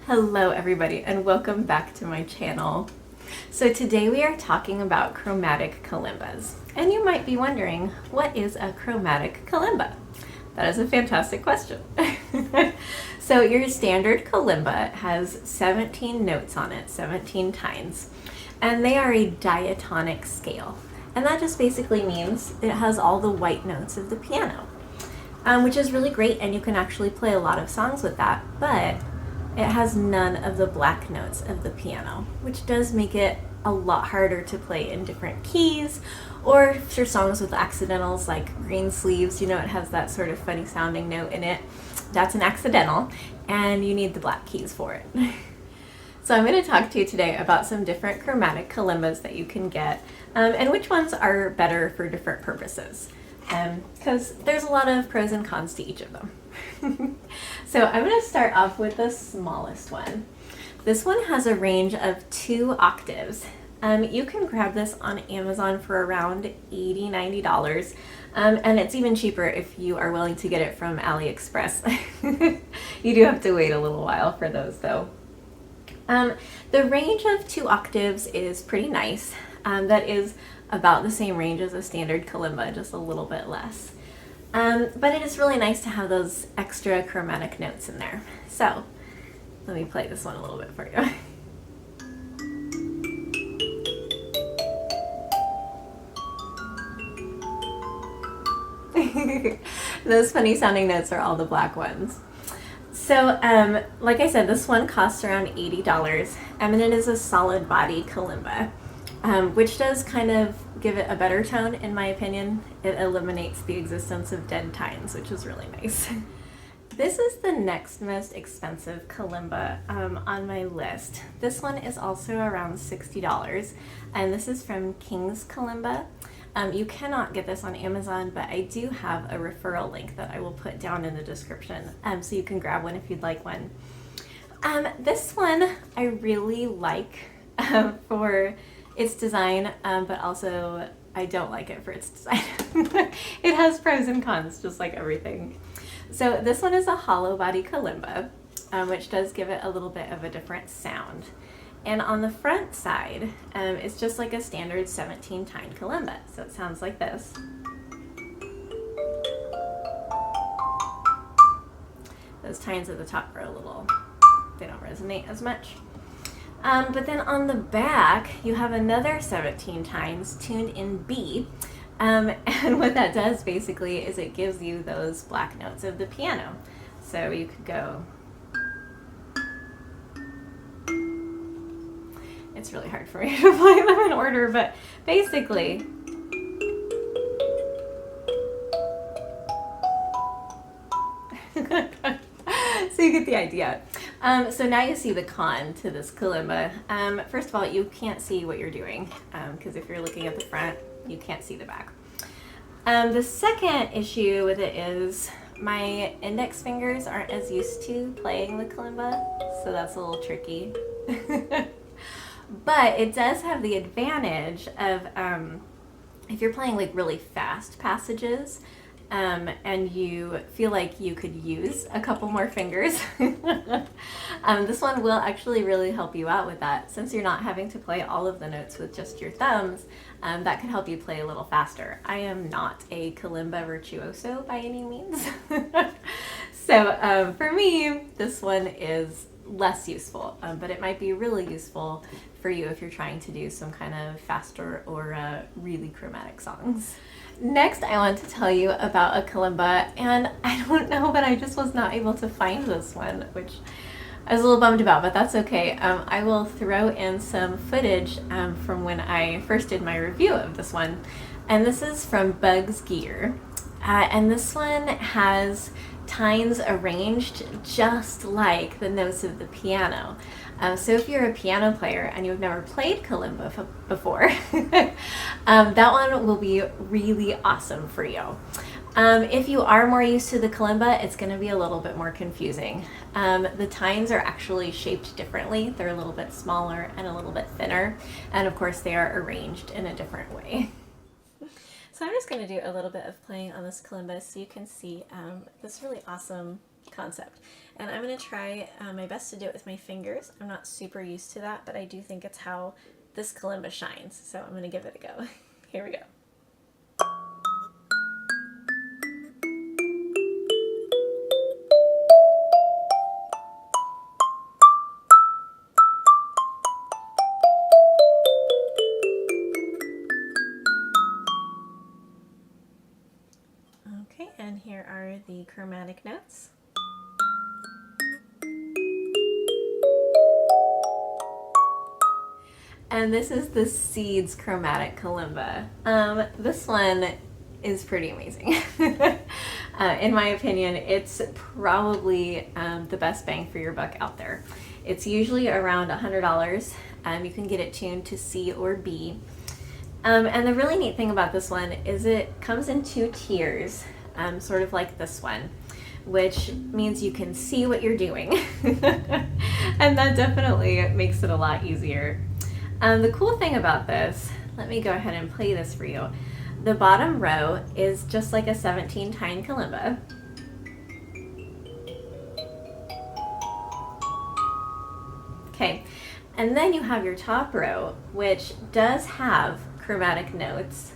Hello everybody and welcome back to my channel. So today we are talking about chromatic kalimbas. And you might be wondering, what is a chromatic kalimba? That is a fantastic question. So your standard kalimba has 17 notes on it, 17 tines, and they are a diatonic scale. And that just basically means it has all the white notes of the piano, which is really great, and you can actually play a lot of songs with that, but it has none of the black notes of the piano, which does make it a lot harder to play in different keys, or for songs with accidentals like Green Sleeves, it has that sort of funny sounding note in it. That's an accidental, and you need the black keys for it. So I'm going to talk to you today about some different chromatic kalimbas that you can get, and which ones are better for different purposes, because there's a lot of pros and cons to each of them. So I'm going to start off with the smallest one. This one has a range of 2 octaves. You can grab this on Amazon for around $80, $90, and it's even cheaper if you are willing to get it from AliExpress. You do have to wait a little while for those though. The range of 2 octaves is pretty nice. That is about the same range as a standard kalimba, just a little bit less. But it is really nice to have those extra chromatic notes in there. So let me play this one a little bit for you. Those funny sounding notes are all the black ones. So like I said, this one costs around $80, and it is a solid body kalimba. Which does kind of give it a better tone, in my opinion. It eliminates the existence of dead tines, which is really nice. This is the next most expensive kalimba on my list. This one is also around $60, and this is from King's Kalimba. You cannot get this on Amazon, but I do have a referral link that I will put down in the description, so you can grab one if you'd like one. This one I really like for its design, but also I don't like it for its design. It has pros and cons, just like everything. So this one is a hollow body kalimba, which does give it a little bit of a different sound. And on the front side, it's just like a standard 17 tine kalimba. So it sounds like this. Those tines at the top are a little, they don't resonate as much. But then on the back, you have another 17 tines tuned in B. And what that does basically is it gives you those black notes of the piano. So you could go. It's really hard for me to play them in order, but basically. So you get the idea. So now you see the con to this kalimba. First of all, you can't see what you're doing, because if you're looking at the front, you can't see the back. The second issue with it is my index fingers aren't as used to playing the kalimba, so that's a little tricky. But it does have the advantage of if you're playing like really fast passages, and you feel like you could use a couple more fingers, this one will actually really help you out with that. Since you're not having to play all of the notes with just your thumbs, that can help you play a little faster. I am not a kalimba virtuoso by any means. So for me, this one is less useful, but it might be really useful for you if you're trying to do some kind of faster or really chromatic songs. Next, I want to tell you about a kalimba, and I don't know, but I just was not able to find this one, which I was a little bummed about, but that's okay. I will throw in some footage from when I first did my review of this one, and this is from Bug's Gear, and this one has tines arranged just like the notes of the piano. So if you're a piano player and you've never played kalimba before, that one will be really awesome for you. If you are more used to the kalimba, it's going to be a little bit more confusing. The tines are actually shaped differently. They're a little bit smaller and a little bit thinner, and of course they are arranged in a different way. So I'm just going to do a little bit of playing on this kalimba so you can see this really awesome concept. And I'm going to try my best to do it with my fingers. I'm not super used to that, but I do think it's how this kalimba shines. So I'm going to give it a go. Here we go. Okay, and here are the chromatic notes. And this is the Seeds Chromatic Kalimba. This one is pretty amazing. In my opinion, it's probably the best bang for your buck out there. It's usually around $100. You can get it tuned to C or B. And the really neat thing about this one is it comes in 2 tiers, sort of like this one, which means you can see what you're doing. And that definitely makes it a lot easier. The cool thing about this, let me go ahead and play this for you. The bottom row is just like a 17-tine kalimba. Okay, and then you have your top row, which does have chromatic notes,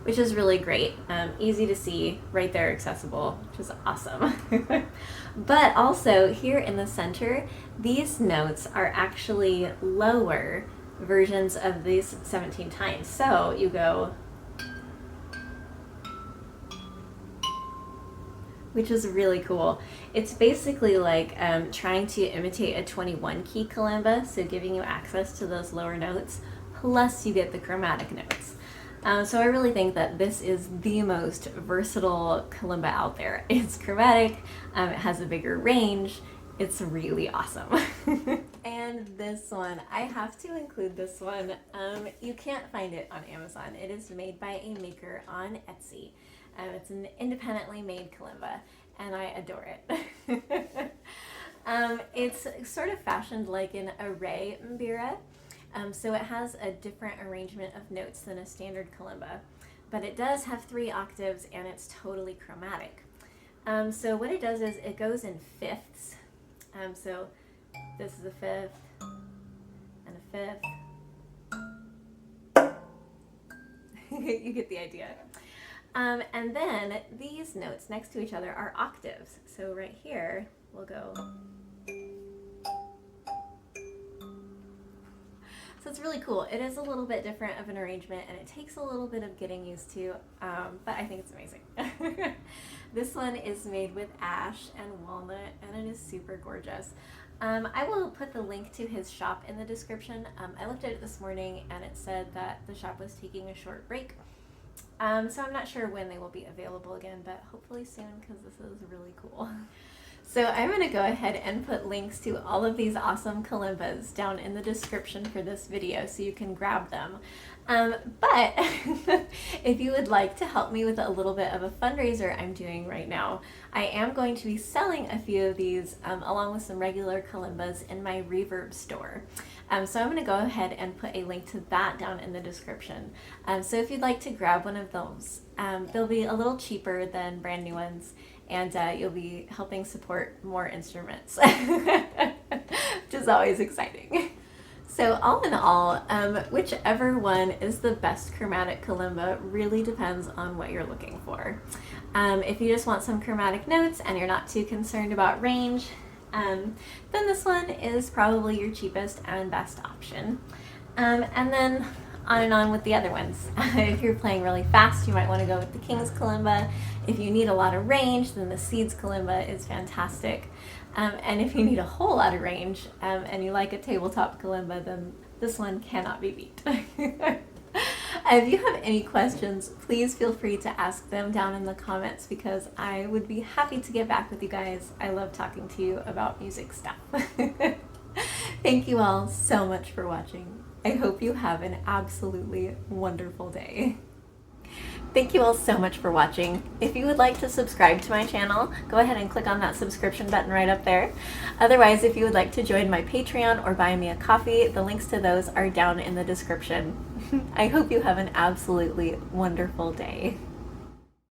which is really great. Easy to see, right there, accessible, which is awesome. But also here in the center, these notes are actually lower versions of these 17 times. So you go, which is really cool. It's basically like trying to imitate a 21 key kalimba, so giving you access to those lower notes, plus you get the chromatic notes. So I really think that this is the most versatile kalimba out there. It's chromatic, it has a bigger range, it's really awesome. And this one, I have to include this one. You can't find it on Amazon. It is made by a maker on Etsy. It's an independently made kalimba, and I adore it. It's sort of fashioned like an array mbira. So it has a different arrangement of notes than a standard kalimba, but it does have 3 octaves and it's totally chromatic. So what it does is it goes in fifths. So this is a fifth and a fifth. You get the idea. And then these notes next to each other are octaves. So right here we'll go. So it's really cool. It is a little bit different of an arrangement and it takes a little bit of getting used to, but I think it's amazing. This one is made with ash and walnut and it is super gorgeous. I will put the link to his shop in the description. I looked at it this morning and it said that the shop was taking a short break. So I'm not sure when they will be available again, but hopefully soon because this is really cool. So I'm going to go ahead and put links to all of these awesome kalimbas down in the description for this video so you can grab them. But if you would like to help me with a little bit of a fundraiser I'm doing right now, I am going to be selling a few of these along with some regular kalimbas in my Reverb store. So I'm going to go ahead and put a link to that down in the description. So if you'd like to grab one of those, they'll be a little cheaper than brand new ones, and you'll be helping support more instruments, which is always exciting. So all in all, whichever one is the best chromatic kalimba really depends on what you're looking for. If you just want some chromatic notes and you're not too concerned about range, then this one is probably your cheapest and best option. And then on and on with the other ones. If you're playing really fast, you might want to go with the King's Kalimba. If you need a lot of range, then the Seeds Kalimba is fantastic. And if you need a whole lot of range and you like a tabletop kalimba, then this one cannot be beat. If you have any questions, please feel free to ask them down in the comments because I would be happy to get back with you guys. I love talking to you about music stuff. Thank you all so much for watching. I hope you have an absolutely wonderful day. Thank you all so much for watching. If you would like to subscribe to my channel, go ahead and click on that subscription button right up there. Otherwise, if you would like to join my Patreon or buy me a coffee, the links to those are down in the description. I hope you have an absolutely wonderful day.